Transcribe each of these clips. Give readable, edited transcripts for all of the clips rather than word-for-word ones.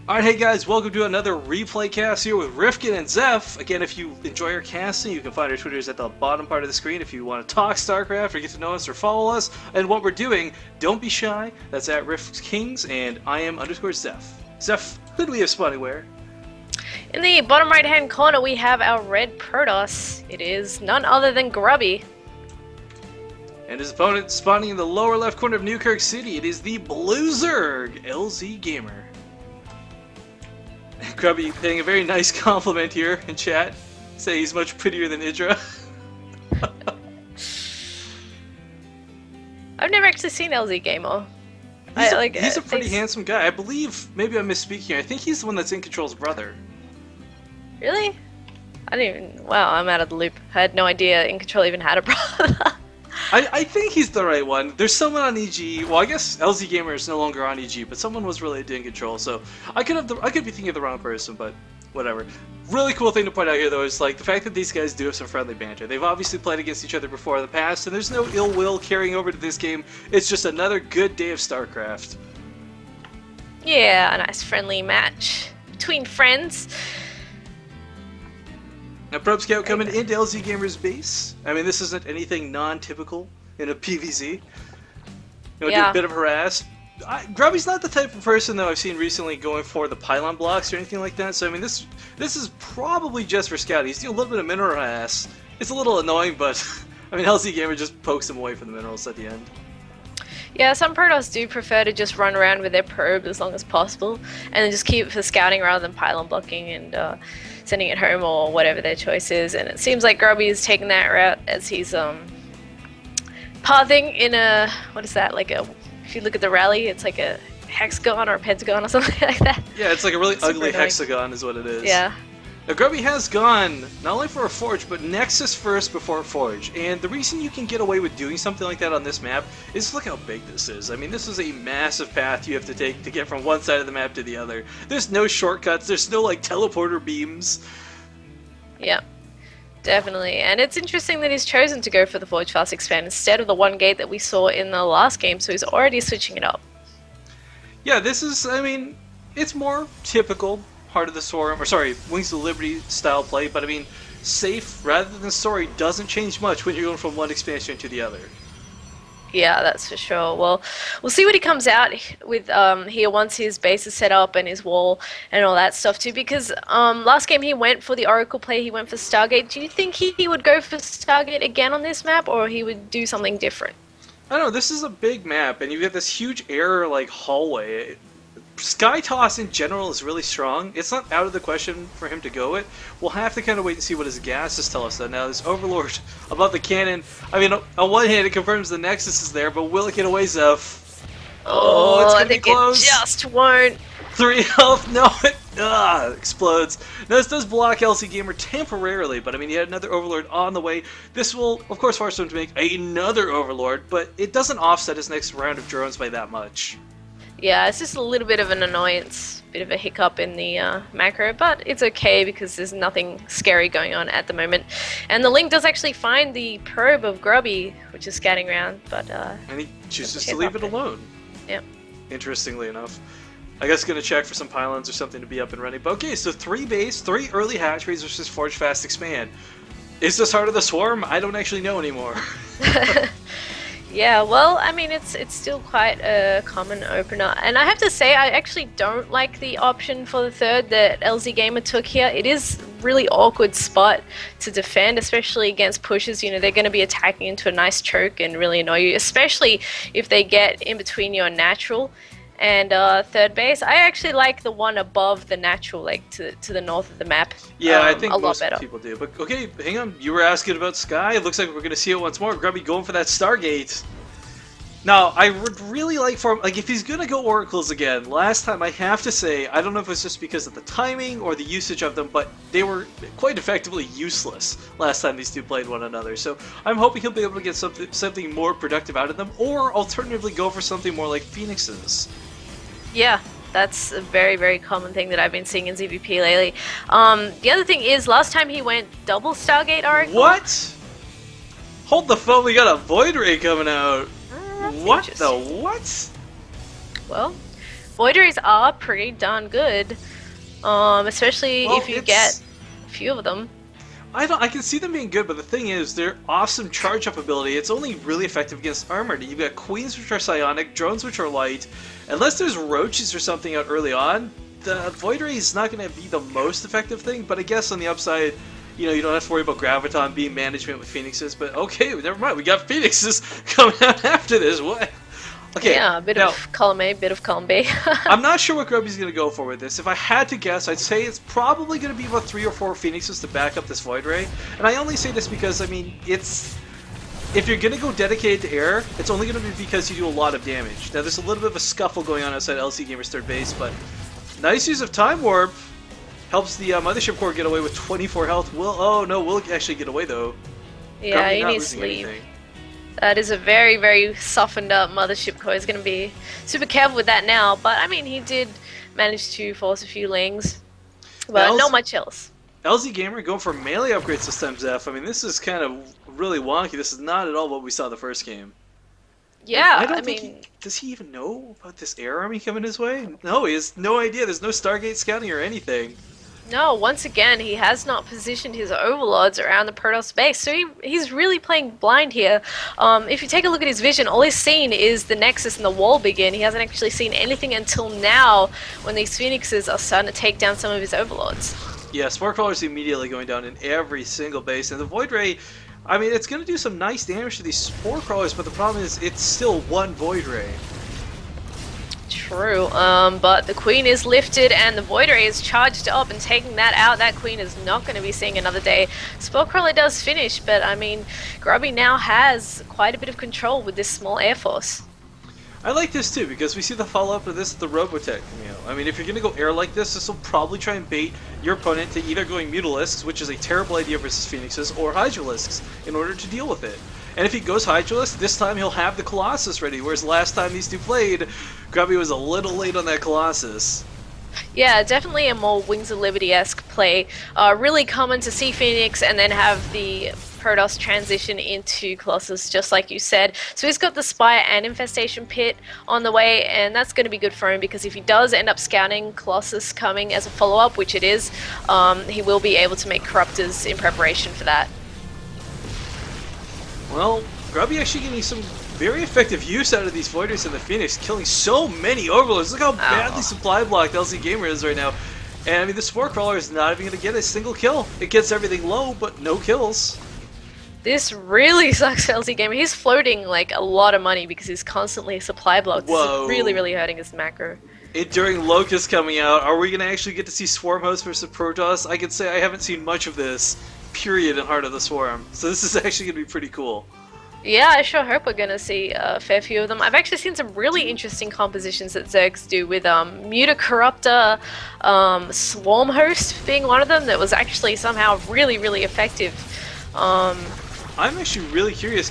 Alright, hey guys, welcome to another replay cast here with Rifkin and Zeph. Again, if you enjoy our casting, you can find our Twitters at the bottom part of the screen if you want to talk StarCraft or get to know us or follow us. And what we're doing, don't be shy, that's at RifKings, and I am _Zeph. Zeph, who do we have spawning where? In the bottom right hand corner we have our red Protoss. It is none other than Grubby. And his opponent spawning in the lower left corner of Newkirk City, it is the blue Zerg, LzGaMeR. Grubby paying a very nice compliment here in chat, saying he's much prettier than Idra. I've never actually seen LzGaMeR. He's a pretty handsome guy. I believe, maybe I'm misspeaking, I think he's the one that's in Control's brother. Really? I didn't even... Wow, I'm out of the loop. I had no idea In Control even had a brother. I think he's the right one. There's someone on EG. Well, I guess LzGaMeR is no longer on EG, but someone was related to In Control, so I could be thinking of the wrong person, but whatever. Really cool thing to point out here, though, is like the fact that these guys do have some friendly banter. They've obviously played against each other before in the past, and there's no ill will carrying over to this game. It's just another good day of StarCraft. Yeah, a nice friendly match between friends. Now, Probe Scout coming into LzGaMeR's base. I mean, this isn't anything non-typical in a PvZ. Do a bit of harass. Grubby's not the type of person, though, I've seen recently going for the pylon blocks or anything like that. So, I mean, this is probably just for scouting. He's doing a little bit of mineral harass. It's a little annoying, but, I mean, LzGaMeR just pokes him away from the minerals at the end. Yeah, some Protoss do prefer to just run around with their probe as long as possible, and then just keep it for scouting rather than pylon blocking and sending it home or whatever their choice is. And it seems like Grubby is taking that route as he's pathing in a, what is that, like a, if you look at the rally, it's like a hexagon or a pentagon or something like that. Yeah, it's like a really ugly hexagon is what it is. Yeah. Now, Grubby has gone not only for a Forge, but Nexus first before Forge. And the reason you can get away with doing something like that on this map is look how big this is. I mean, this is a massive path you have to take to get from one side of the map to the other. There's no shortcuts, there's no, like, teleporter beams. Yeah, definitely. And it's interesting that he's chosen to go for the Forge Fast Expand instead of the one gate that we saw in the last game, so he's already switching it up. Yeah, this is, I mean, it's more typical Heart of the Swarm, or sorry, Wings of Liberty style play, but I mean, safe rather than sorry doesn't change much when you're going from one expansion to the other. Yeah, that's for sure. Well, we'll see what he comes out with here once his base is set up and his wall and all that stuff too, because last game he went for the Oracle play, he went for Stargate. Do you think he would go for Stargate again on this map, or he would do something different? I don't know, this is a big map, and you get this huge air, like, hallway. Sky Toss in general is really strong. It's not out of the question for him to go it. We'll have to kind of wait and see what his gases tell us though. Now this Overlord above the cannon, I mean, on one hand it confirms the Nexus is there, but will it get away, Zeph? Oh, it's gonna be close. It just won't. 3 health, no, it explodes. Now this does block LzGaMeR temporarily, but I mean, he had another Overlord on the way. This will, of course, force him to make another Overlord, but it doesn't offset his next round of drones by that much. Yeah, it's just a little bit of an annoyance, bit of a hiccup in the macro, but it's okay because there's nothing scary going on at the moment. And the Link does actually find the probe of Grubby, which is scanning around, but and he chooses to leave it alone. Yeah. Interestingly enough. I guess gonna check for some pylons or something to be up and running. But okay, so 3 base, 3 early hatcheries versus Forge Fast Expand. Is this Heart of the Swarm? I don't actually know anymore. Yeah, well, I mean, it's still quite a common opener, and I have to say, I actually don't like the option for the third that LzGaMeR took here. It is a really awkward spot to defend, especially against pushes. You know, they're going to be attacking into a nice choke and really annoy you, especially if they get in between your natural and third base. I actually like the one above the natural, like to the north of the map. Yeah, I think most people do. But okay, hang on. You were asking about Sky. It looks like we're going to see it once more. Grubby going for that Stargate. Now, I would really like for him, like, if he's going to go Oracles again, last time I have to say, I don't know if it's just because of the timing or the usage of them, but they were quite effectively useless last time these two played one another. So I'm hoping he'll be able to get something more productive out of them, or alternatively go for something more like Phoenixes. Yeah, that's a very, very common thing that I've been seeing in ZvP lately. The other thing is, last time he went double Stargate Oracle. What? Hold the phone, we got a Void Ray coming out. What the what? Well, Void Rays are pretty darn good, especially if you get a few of them. I can see them being good, but the thing is, their awesome charge-up ability, it's only really effective against armored. You've got queens, which are psionic, drones, which are light. Unless there's roaches or something out early on, the Void Ray is not going to be the most effective thing, but I guess on the upside, you know, you don't have to worry about Graviton being management with Phoenixes, but okay, never mind, we got Phoenixes coming out after this, what? Okay, yeah, a bit of column A, bit of column B. I'm not sure what Grubby's going to go for with this. If I had to guess, I'd say it's probably going to be about 3 or 4 Phoenixes to back up this Void Ray. And I only say this because, I mean, it's... If you're going to go dedicated to air, it's only going to be because you do a lot of damage. Now, there's a little bit of a scuffle going on outside LzGaMeR's third base, but nice use of Time Warp helps the Mothership Core get away with 24 health. Will actually get away, though. Yeah, he needs to leave. That is a very, very softened up Mothership Core. He's going to be super careful with that now. But, I mean, he did manage to force a few lings. But not much else. LzGaMeR going for melee upgrades this time, Zeph. I mean, this is kind of really wonky. This is not at all what we saw the first game. Yeah, I don't think does he even know about this air army coming his way? No, he has no idea. There's no Stargate scouting or anything. No, once again, he has not positioned his overlords around the Protoss base, so he's really playing blind here. If you take a look at his vision, all he's seen is the Nexus and the wall begin. He hasn't actually seen anything until now, when these Phoenixes are starting to take down some of his overlords. Yeah, Spore Crawler's immediately going down in every single base, and the Void Ray, I mean, it's going to do some nice damage to these Spore Crawlers, but the problem is it's still one Void Ray. True, but the Queen is lifted and the Void Ray is charged up, and taking that out, that Queen is not going to be seeing another day. Spellcrawler does finish, but I mean, Grubby now has quite a bit of control with this small air force. I like this too, because we see the follow-up of this, the Robotech. You know, I mean, if you're going to go air like this will probably try and bait your opponent to either going Mutalisks, which is a terrible idea versus Phoenixes, or Hydralisks, in order to deal with it. And if he goes Hydralisk, this time he'll have the Colossus ready, whereas last time these two played, Grubby was a little late on that Colossus. Yeah, definitely a more Wings of Liberty-esque play. Really common to see Phoenix and then have the Protoss transition into Colossus, just like you said. So he's got the Spire and Infestation Pit on the way, and that's going to be good for him, because if he does end up scouting Colossus coming as a follow-up, which it is, he will be able to make Corruptors in preparation for that. Well, Grubby actually getting some very effective use out of these Void Rays and the Phoenix, killing so many Overlords. Look how badly supply blocked LzGaMeR is right now. And I mean, the Spore Crawler is not even going to get a single kill. It gets everything low, but no kills. This really sucks for LzGaMeR. He's floating like a lot of money because he's constantly supply blocked. Whoa. This is really, really hurting his macro. During Locust coming out, are we going to actually get to see Swarm Host versus Protoss? I can say I haven't seen much of this, period, in Heart of the Swarm. So this is actually going to be pretty cool. Yeah, I sure hope we're going to see a fair few of them. I've actually seen some really interesting compositions that Zergs do with Mutacorruptor, Swarm Host being one of them that was actually somehow really, really effective. I'm actually really curious,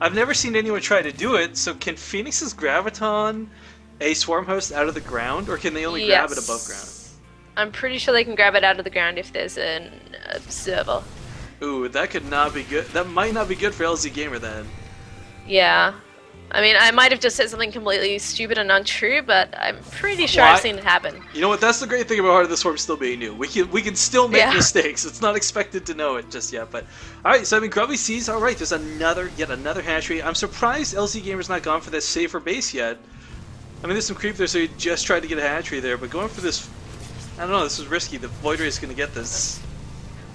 I've never seen anyone try to do it, so can Phoenix's Graviton a Swarm Host out of the ground, or can they only grab it above ground? I'm pretty sure they can grab it out of the ground if there's an observer. Ooh, that could not be good. That might not be good for LzGaMeR then. Yeah. I mean, I might have just said something completely stupid and untrue, but I'm pretty sure I've seen it happen. You know what? That's the great thing about Heart of the Swarm still being new. We can still make mistakes. It's not expected to know it just yet. But all right, so I mean, Grubby sees. All right, there's yet another hatchery. I'm surprised LzGaMER's not gone for this safer base yet. I mean, there's some creep there, so he just tried to get a hatchery there, but going for this, I don't know. This is risky. The Void Ray is going to get this.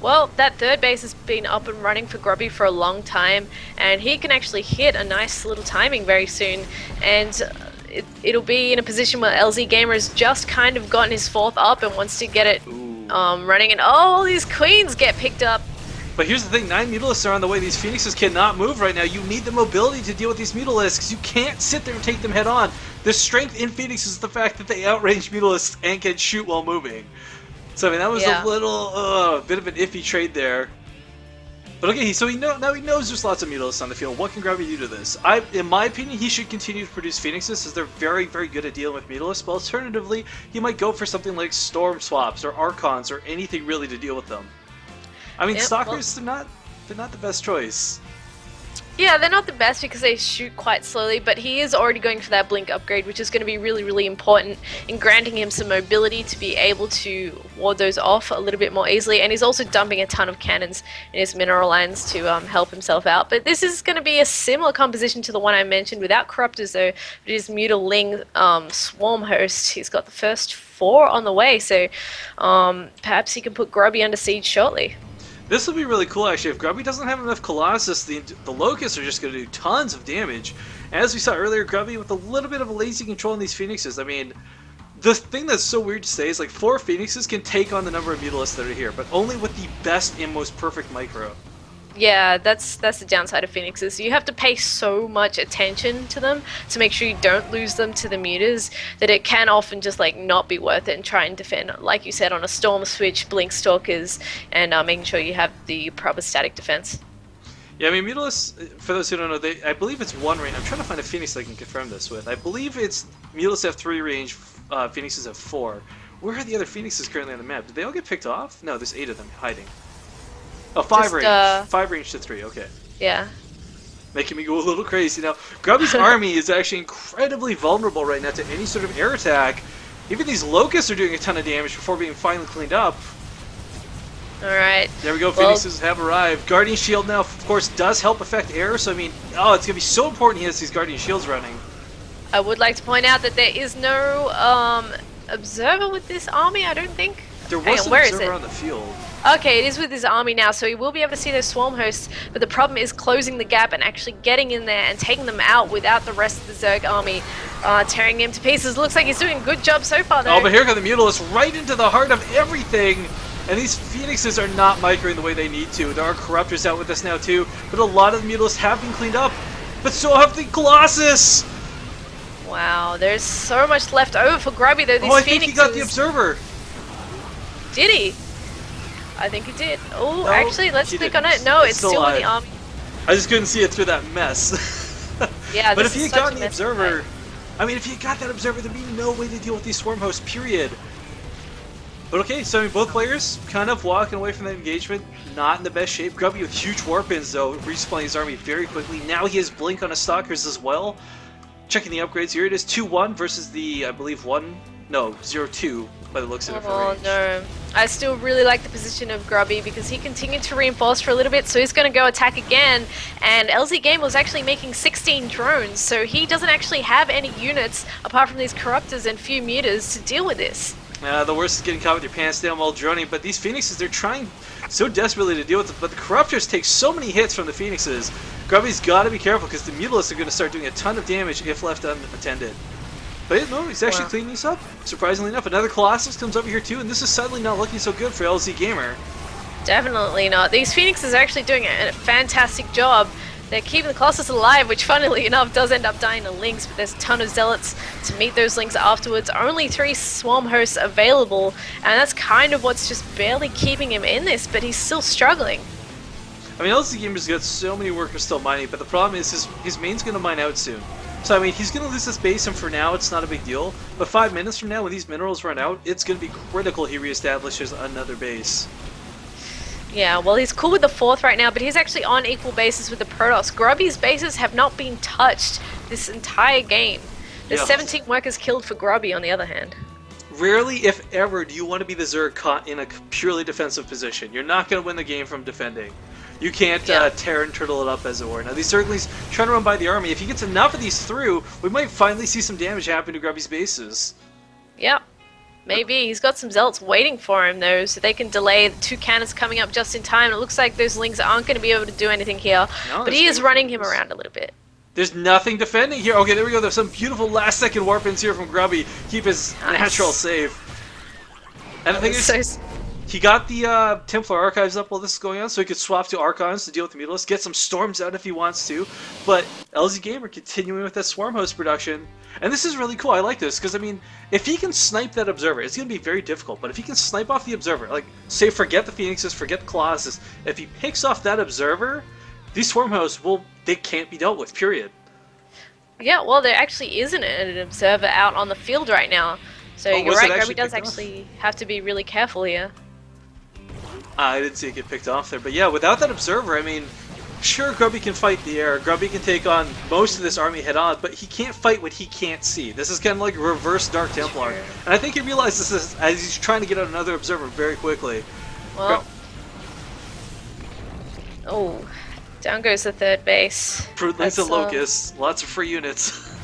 Well, that third base has been up and running for Grubby for a long time, and he can actually hit a nice little timing very soon, and it'll be in a position where LzGaMER has just kind of gotten his fourth up and wants to get it running, and all these Queens get picked up. But here's the thing, 9 Mutalisks are on the way. These Phoenixes cannot move right now. You need the mobility to deal with these Mutalisks. You can't sit there and take them head on. The strength in Phoenix is the fact that they outrange Mutalisks and can shoot while moving. So I mean, that was a little bit of an iffy trade there. But okay, so now he knows there's lots of Mutalisks on the field. What can Grubby do to this? In my opinion, he should continue to produce Phoenixes, as they're very, very good at dealing with Mutalisks. But alternatively, he might go for something like Storm Swaps or Archons or anything really to deal with them. I mean, Stalkers, they're not the best choice. Yeah, they're not the best because they shoot quite slowly, but he is already going for that blink upgrade, which is going to be really, really important in granting him some mobility to be able to ward those off a little bit more easily. And he's also dumping a ton of cannons in his mineral lines to help himself out. But this is going to be a similar composition to the one I mentioned without Corruptors, though. But his Mutiling Swarm Host, he's got the first 4 on the way, so perhaps he can put Grubby under siege shortly. This will be really cool, actually. If Grubby doesn't have enough Colossus, the Locusts are just going to do tons of damage. As we saw earlier, Grubby with a little bit of a lazy control on these Phoenixes. I mean, the thing that's so weird to say is like 4 Phoenixes can take on the number of Mutalisks that are here, but only with the best and most perfect micro. Yeah, that's the downside of Phoenixes. You have to pay so much attention to them to make sure you don't lose them to the mutas that it can often just like not be worth it and try and defend, like you said, on a Storm Switch, Blink Stalkers, and making sure you have the proper static defense. Yeah, I mean, Mutalisks, for those who don't know, I believe it's 1 range. I'm trying to find a Phoenix that I can confirm this with. I believe it's Mutalisks have 3 range, Phoenixes have 4. Where are the other Phoenixes currently on the map? Did they all get picked off? No, there's 8 of them hiding. Oh, 5 range. 5 range to 3, okay. Yeah. Making me go a little crazy now. Grubby's army is actually incredibly vulnerable right now to any sort of air attack. Even these Locusts are doing a ton of damage before being finally cleaned up. Alright. There we go, Phoenixes have arrived. Guardian Shield now, of course, does help affect air, so I mean, oh, it's going to be so important he has these Guardian Shields running. I would like to point out that there is no observer with this army, I don't think. There was an observer on the field. Okay, it is with his army now, so he will be able to see those swarm hosts, but the problem is closing the gap and actually getting in there and taking them out without the rest of the Zerg army tearing him to pieces. Looks like he's doing a good job so far, though. Oh, but here come the Mutalisks right into the heart of everything, and these Phoenixes are not microing the way they need to. There are Corruptors out with us now, too, but a lot of the Mutalisks have been cleaned up, but so have the Colossus! Wow, there's so much left over for Grubby, though. These I think he got the Observer. Did he? I think he did. Oh, no, actually, let's click on it. No, it's still in the army. I just couldn't see it through that mess. Yeah, but if he had gotten the Observer, I mean, if he had got that Observer, there'd be no way to deal with these Swarm Hosts, period. But okay, so I mean, both players kind of walking away from that engagement, not in the best shape. Grubby with huge Warpins, though, resupplying his army very quickly. Now he has Blink on his Stalkers as well. Checking the upgrades here, it is 2-1 versus the, I believe, 0-2 by the looks of it. Oh no, I still really like the position of Grubby because he continued to reinforce for a little bit, so he's going to go attack again. And LzGaMeR was actually making 16 drones, so he doesn't actually have any units apart from these Corruptors and few mutas to deal with this. The worst is getting caught with your pants down while droning, but these Phoenixes, they're trying so desperately to deal with it, but the Corruptors take so many hits from the Phoenixes. Grubby's got to be careful because the Mutalisks are going to start doing a ton of damage if left unattended. But no, he's actually cleaning these up, surprisingly enough. Another Colossus comes over here too, and this is suddenly not looking so good for LzGaMeR. Definitely not. These Phoenixes are actually doing a fantastic job. They're keeping the Colossus alive, which funnily enough does end up dying to Lynx, but there's a ton of Zealots to meet those Lynx afterwards. Only 3 Swarm Hosts available, and that's kind of what's just barely keeping him in this, but he's still struggling. I mean, LzGaMER's got so many workers still mining, but the problem is his main's going to mine out soon. So, I mean, he's going to lose this base, and for now, it's not a big deal. But 5 minutes from now, when these minerals run out, it's going to be critical he reestablishes another base. Yeah, well, he's cool with the 4th right now, but he's actually on equal bases with the Protoss. Grubby's bases have not been touched this entire game. There's 17 workers killed for Grubby, on the other hand. Rarely, if ever, do you want to be the Zerg caught in a purely defensive position. You're not going to win the game from defending. You can't tear and turtle it up, as it were. Now, these Zerglings trying to run by the army. If he gets enough of these through, we might finally see some damage happen to Grubby's bases. Yep. Maybe. He's got some Zealots waiting for him, though, so they can delay the 2 cannons coming up just in time. It looks like those Lynx aren't going to be able to do anything here, but he is running him around a little bit. There's nothing defending here. Okay, there we go. There's some beautiful last-second warp-ins here from Grubby. Keep his natural save. And the thing is, he got the Templar Archives up while this is going on, so he could swap to Archons to deal with the Mutalisks, get some Storms out if he wants to. But LzGaMER continuing with that Swarm Host production. And this is really cool. I like this, because, I mean, if he can snipe that Observer, it's going to be very difficult. But if he can snipe off the Observer, like, say, forget the Phoenixes, forget the Colossus, if he picks off that Observer, these Swarm Hosts, they can't be dealt with, period. Yeah, well, there actually isn't an Observer out on the field right now. So you're right, Grubby does actually have to be really careful here. I didn't see it get picked off there, but yeah, without that Observer, I mean, Sure, Grubby can fight the air. Grubby can take on most of this army head on, but he can't fight what he can't see. This is kind of like reverse Dark Templar. And I think he realizes this as he's trying to get out another observer very quickly. Well. Oh, down goes the third base. Prudence and Locust. Lots of free units.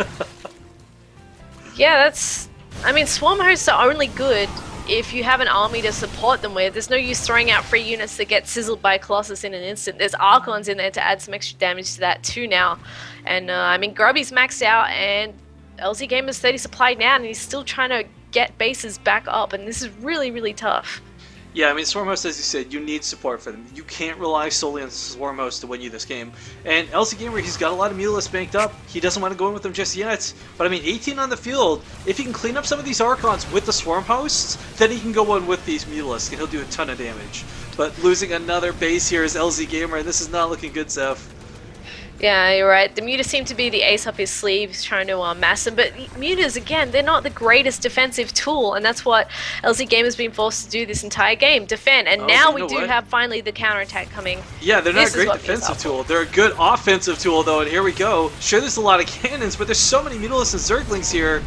Yeah, that's... I mean, Swarm Hosts are only good if you have an army to support them with. There's no use throwing out free units that get sizzled by Colossus in an instant. There's Archons in there to add some extra damage to that too now. And I mean, Grubby's maxed out and LzGaMER's 30 supply now, and he's still trying to get bases back up, and this is really, really tough. Yeah, I mean, Swarm Host, as you said, you need support for them. You can't rely solely on Swarm Host to win you this game. And LzGaMER, he's got a lot of Mutalisks banked up. He doesn't want to go in with them just yet. But I mean, 18 on the field, if he can clean up some of these Archons with the Swarm Hosts, then he can go in with these Mutalisks, and he'll do a ton of damage. But losing another base here is LzGaMER, and this is not looking good, Zeph. Yeah, you're right. The Mutas seem to be the ace up his sleeve. He's trying to mass them, but Mutas, again, they're not the greatest defensive tool, and that's what LzGaMER's been forced to do this entire game, defend. And now we do have finally the counterattack coming. Yeah, they're not a great defensive tool. They're a good offensive tool, though, and here we go. Sure, there's a lot of cannons, but there's so many Mutalisks and Zerglings here.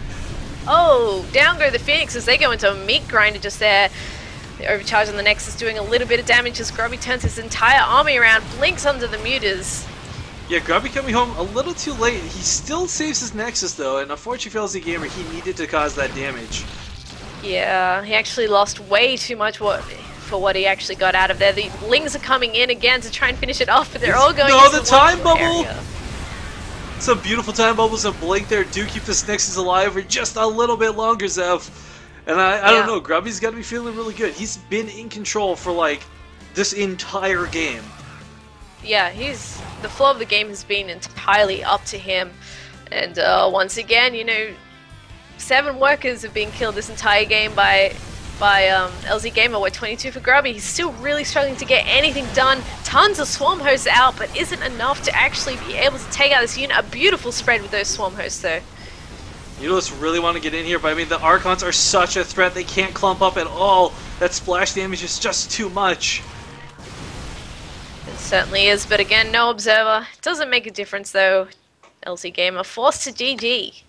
Oh, down go the Phoenix as they go into a meat grinder just there. The overcharge on the Nexus doing a little bit of damage as Grubby turns his entire army around, blinks under the Mutas. Yeah, Grubby coming home a little too late. He still saves his Nexus though, and unfortunately for LzGaMER, he needed to cause that damage. Yeah, he actually lost way too much for what he actually got out of there. The Lings are coming in again to try and finish it off, but they're all going into the time bubble! Area. Some beautiful time bubbles and blink there do keep this Nexus alive for just a little bit longer, Zev. And I don't know, Grubby's got to be feeling really good. He's been in control for like this entire game. Yeah, the flow of the game has been entirely up to him. And once again, you know, 7 workers have been killed this entire game by LzGaMER. We're 22 for Grubby. He's still really struggling to get anything done. Tons of Swarm Hosts out, but isn't enough to actually be able to take out this unit. A beautiful spread with those Swarm Hosts, though. Mutalisks really want to get in here, but I mean, the Archons are such a threat. They can't clump up at all. That splash damage is just too much. It certainly is, but again, no observer. Doesn't make a difference, though. LzGaMER forced to GG.